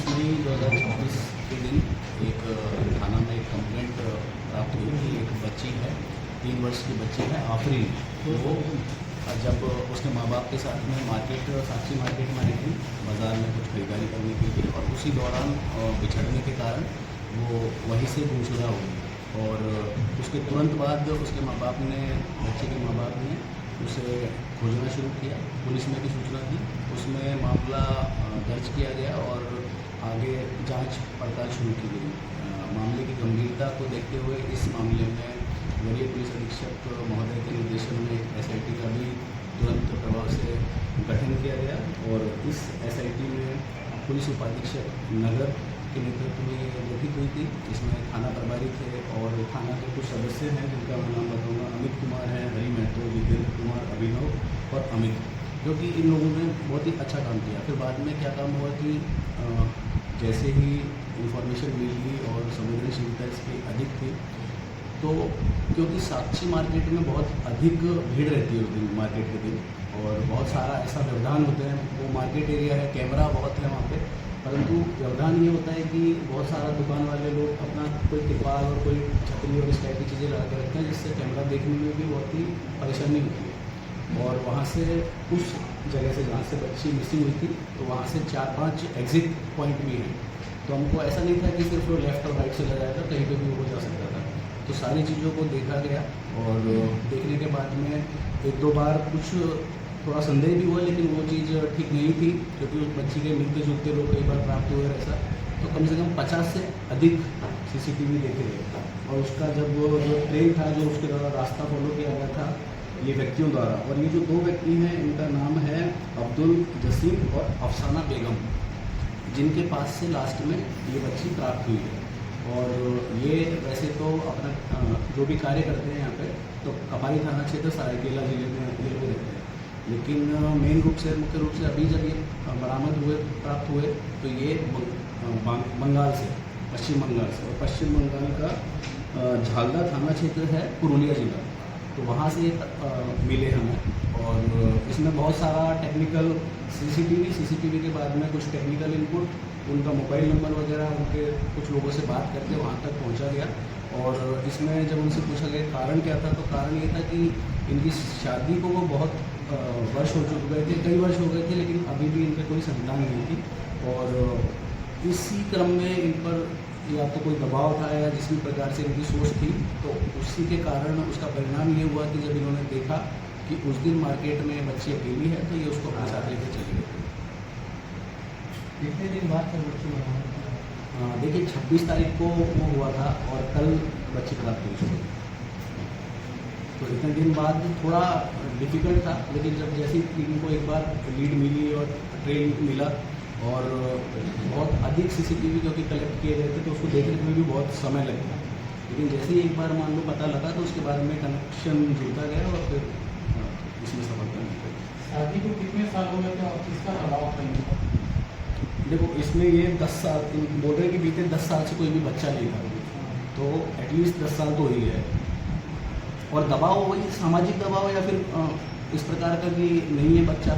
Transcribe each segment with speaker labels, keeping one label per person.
Speaker 1: मई 2026 के दिन एक थाना में एक कंप्लेंट प्राप्त हुई कि एक बच्ची है, 3 वर्ष की बच्ची है आफरीन। वो जब उसके माँ बाप के साथ में मार्केट, साक्षी मार्केट में आई थी बाज़ार में कुछ खरीदारी करने के लिए, और उसी दौरान बिछड़ने के कारण वो वहीं से गुमशुदा हो गई। और उसके तुरंत बाद उसके माँ बाप ने, बच्चे के माँ बाप ने उसे खोजना शुरू किया। पुलिस में भी सूचना दी, उसमें मामला दर्ज किया गया और आगे जांच पड़ताल शुरू की गई। मामले की गंभीरता को देखते हुए इस मामले में वरीय पुलिस अधीक्षक महोदय के निर्देशन में SIT का भी तुरंत प्रभाव से गठन किया गया। और इस SIT में पुलिस उपाधीक्षक नगर के नेतृत्व में गठित हुई थी। इसमें थाना प्रभारी थे और थाना के कुछ सदस्य हैं जिनका मैं नाम बताऊँगा। अमित कुमार है, हरी महतो, विजेंद्र कुमार, अभिनव और अमित, जो कि इन लोगों ने बहुत ही अच्छा काम किया। फिर बाद में क्या काम हुआ कि जैसे ही इंफॉर्मेशन मिली और संवेदनशीलता इसकी अधिक थी, तो क्योंकि साक्षी मार्केट में बहुत अधिक भीड़ रहती है उस दिन, मार्केट के दिन, और बहुत सारा ऐसा व्यवधान होते हैं। वो मार्केट एरिया है, कैमरा बहुत है वहाँ पे, परंतु व्यवधान ये होता है कि बहुत सारा दुकान वाले लोग अपना कोई तिरपाल और कोई छतरी और इस टाइप की चीज़ें लगा के रखते हैं, जिससे कैमरा देखने में भी बहुत ही परेशानी होती है। और वहाँ से उस जगह से जहाँ से बच्ची मिसिंग हुई थी, तो वहाँ से 4-5 एग्ज़िट पॉइंट भी हैं। तो हमको ऐसा नहीं था कि सिर्फ लेफ़्ट और राइट से ले जाएगा, कहीं पे भी हो जा सकता था। तो सारी चीज़ों को देखा गया और देखने के बाद में 1-2 बार कुछ थोड़ा संदेह भी हुआ, लेकिन वो चीज़ ठीक नहीं थी, क्योंकि उस बच्ची के मिलते जुलते लोग कई बार प्राप्त हुए ऐसा। तो कम से कम 50 से अधिक CCTV देखे गए। और उसका जब वो जो ट्रेन था, जो उसके द्वारा रास्ता फॉलो किया गया था ये व्यक्तियों द्वारा, और ये जो 2 व्यक्ति हैं इनका नाम है अब्दुल जसीम और अफसाना बेगम, जिनके पास से लास्ट में ये बच्ची प्राप्त हुई है। और ये वैसे तो अपना जो भी कार्य करते हैं यहाँ पे, तो कपारी थाना क्षेत्र सरायकेला जिले में रहते हैं, लेकिन मेन रूप से, मुख्य रूप से अभी जब ये बरामद हुए, प्राप्त हुए, तो ये बंगाल से, पश्चिम बंगाल से, और पश्चिम बंगाल का झालदा थाना क्षेत्र है, पुरुलिया जिला, तो वहाँ से मिले हमें। और इसमें बहुत सारा टेक्निकल CCTV के बाद में कुछ टेक्निकल इनपुट, उनका मोबाइल नंबर वगैरह, उनके कुछ लोगों से बात करके वहाँ तक पहुँचा गया। और इसमें जब उनसे पूछा गया कारण क्या था, तो कारण ये था कि इनकी शादी को वो बहुत वर्ष हो चुके थे, कई वर्ष हो गए थे, लेकिन अभी भी इन पर कोई संतान नहीं थी। और इसी क्रम में इन पर या तो कोई दबाव था या जिस भी प्रकार से इनकी सोच थी, तो उसी के कारण उसका परिणाम ये हुआ कि जब इन्होंने देखा कि उस दिन मार्केट में बच्ची अकेली है, तो ये उसको अपने साथ लेकर चले गए।
Speaker 2: कितने दिन बाद तक बच्ची
Speaker 1: देखिए 26 तारीख को वो हुआ था और कल बच्ची प्राप्त हुई। तो इतने दिन बाद थोड़ा डिफ़िकल्ट था, लेकिन जब जैसे ही इनको एक बार लीड मिली और ट्रेन मिला और बहुत अधिक CCTV जो कि कलेक्ट किए गए थे, तो उसको देखने में भी बहुत समय लगा। लेकिन जैसे ही एक बार मान लो पता लगा, तो उसके बाद में कनेक्शन जुड़ता गया और फिर इसमें सफलता मिल गई।
Speaker 2: शादी को कितने साल हो गए थे और किसका दबाव था?
Speaker 1: देखो इसमें ये 10 साल बोल रहे हैं कि बीते 10 साल से कोई भी बच्चा नहीं था, तो एटलीस्ट 10 साल तो ही है। और दबाव वही सामाजिक दबाव या फिर इस प्रकार का कि नहीं है बच्चा,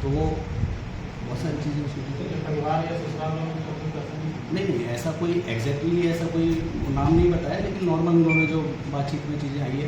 Speaker 1: तो वो बहुत सारी चीज़ें उसमें
Speaker 2: परिवार या ससुराल में
Speaker 1: नहीं, ऐसा कोई एग्जैक्टली ऐसा कोई नाम नहीं बताया, लेकिन नॉर्मल उन्होंने जो बातचीत में चीज़ें आई है